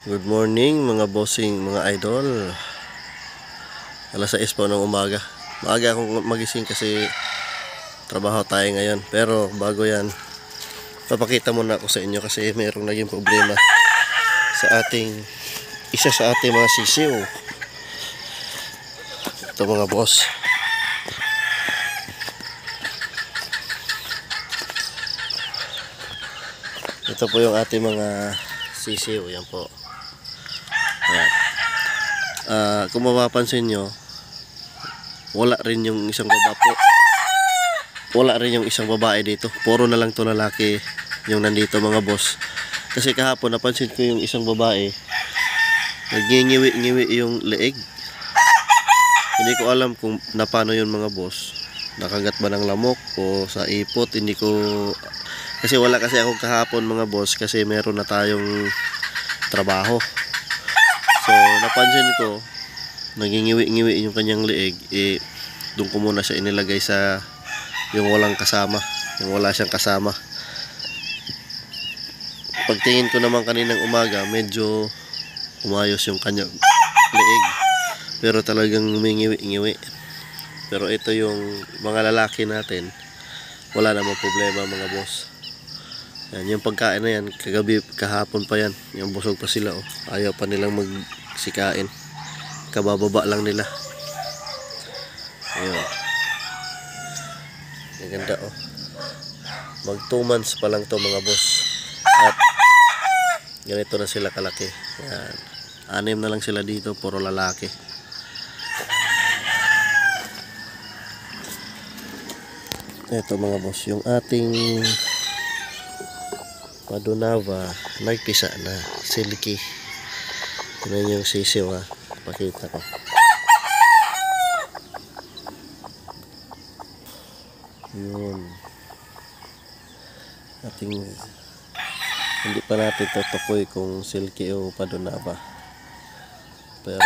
Good morning mga bossing, mga idol. Alas 6 po ng umaga. Maaga akong magising kasi trabaho tayo ngayon. Pero bago yan, papakita muna ako sa inyo kasi mayroong naging problema sa isa sa ating mga sisiw. Ito mga boss. Ito po yung ating mga sisiw. Yan po. Ayan. Kung mapapansin nyo, wala rin yung isang babae. Wala rin yung isang babae dito. Puro na lang to lalaki yung nandito mga boss. Kasi kahapon napansin ko yung isang babae, nagningiwi-ngiwi yung leeg. Hindi ko alam kung napano yun mga boss. Nakagat ba ng lamok o sa ipot, hindi ko. Kasi wala kasi ako kahapon mga boss kasi meron na tayong trabaho. So napansin ko nagingiwi-ngiwi yung kanyang leeg, doon ko muna siya inilagay sa yung walang kasama, yung wala siyang kasama. Pagtingin ko naman kaninang umaga, medyo umayos yung kanyang leeg, pero talagang mingiwi-ngiwi. Pero ito yung mga lalaki natin, wala namang problema mga boss. Yan, yung pagkain na yan, kahapon pa yan, yung busog pa sila, oh. Ayaw pa nilang magsikain, kabababa lang nila. Ayun, ang ganda, oh. Mag 2 months pa lang to mga boss, at ganito na sila kalaki. Yan, 6 na lang sila dito, puro lalaki. Ito mga boss, yung ating Padunava, nagpisa na, silky. Tignan yung sisiw, ha. Pakita ko. Yun. Hindi pa natin tutukoy kung silky o Padunava. Pero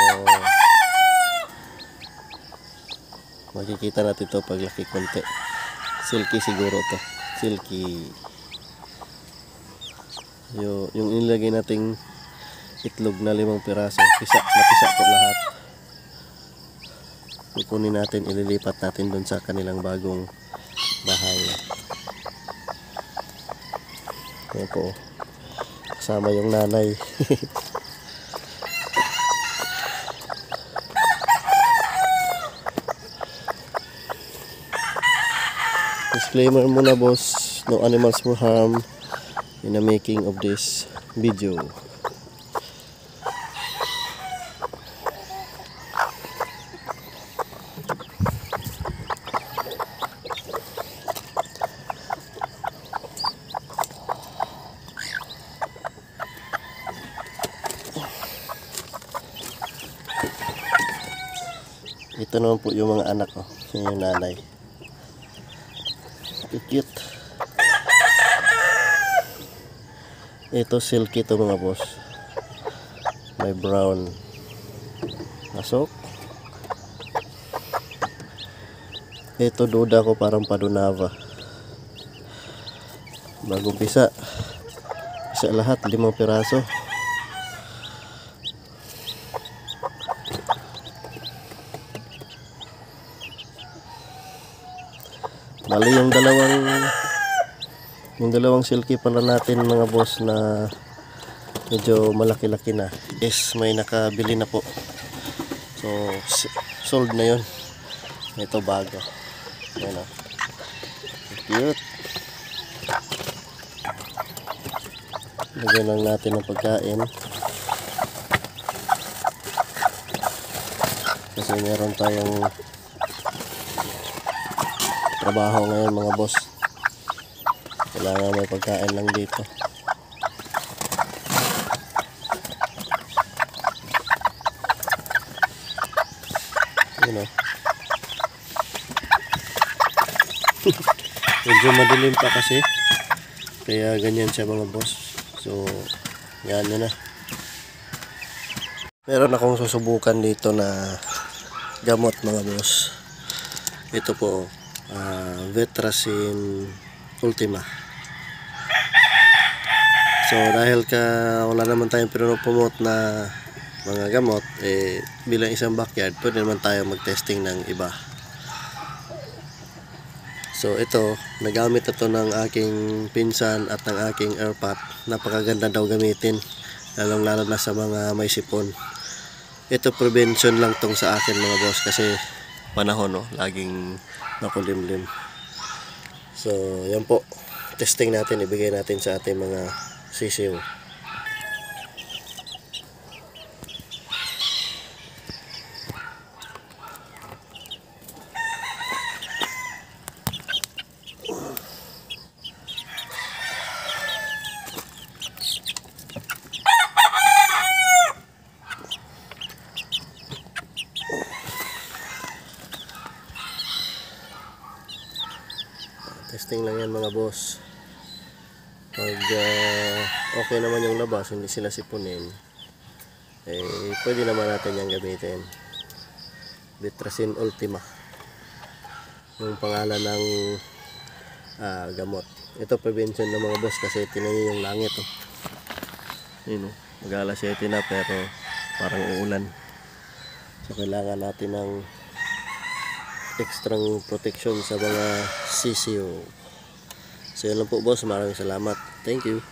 makikita natin to pag laki konti. Silky siguro to. Silky. Yung inilagay nating itlog na 5 piraso, napisa ko lahat. Kukunin natin, ililipat natin doon sa kanilang bagong bahay. Ayan po, kasama yung nanay. Disclaimer muna boss, no animals were harmed in the making of this video. Ito naman po yung mga anak ko, yung nanay. Cute. Ito silky to mga boss. May brown. Pasok. Ito duda ko parang Padunava. Bagong pisa. Pisa lahat, 5 piraso. Bali yung dalawang silky pala natin mga boss na medyo malaki-laki na is may nakabili na po. So sold na yun. Ito bago. Ayan, oh. Cute. Lagyan lang natin ng pagkain. Kasi meron tayong trabaho ngayon mga boss. Kailangan may pagkain lang dito. Yun, oh. Medyo madilim pa kasi, kaya ganyan siya mga boss. So yan na. Meron akong susubukan dito na gamot mga boss. Ito po, Vetracin Ultima. So dahil wala naman tayong pinupumot na mga gamot, bilang isang backyard, pwede naman tayo mag-testing ng iba. So ito, nagamit ito ng aking pinsan at ng aking airpot. Napakaganda daw gamitin, lalong-lalo na sa mga may sipon. Ito prevention lang tong sa akin mga boss, kasi panahon laging nakulimlim. So yan po, testing natin, ibigay natin sa ating mga sisiw. Testing lang yan mga boss. Pag okay naman yung labas, hindi sila sipunin, pwede naman natin yung gamitin. Bitracin Ultima yung pangalan ng gamot. Ito prevention ng mga boss, kasi tinayo yung langit yun, mag-alas 7 na pero parang uulan. So kailangan natin ng extra protection sa mga sisiw. So yun lang po boss, maraming salamat. Thank you.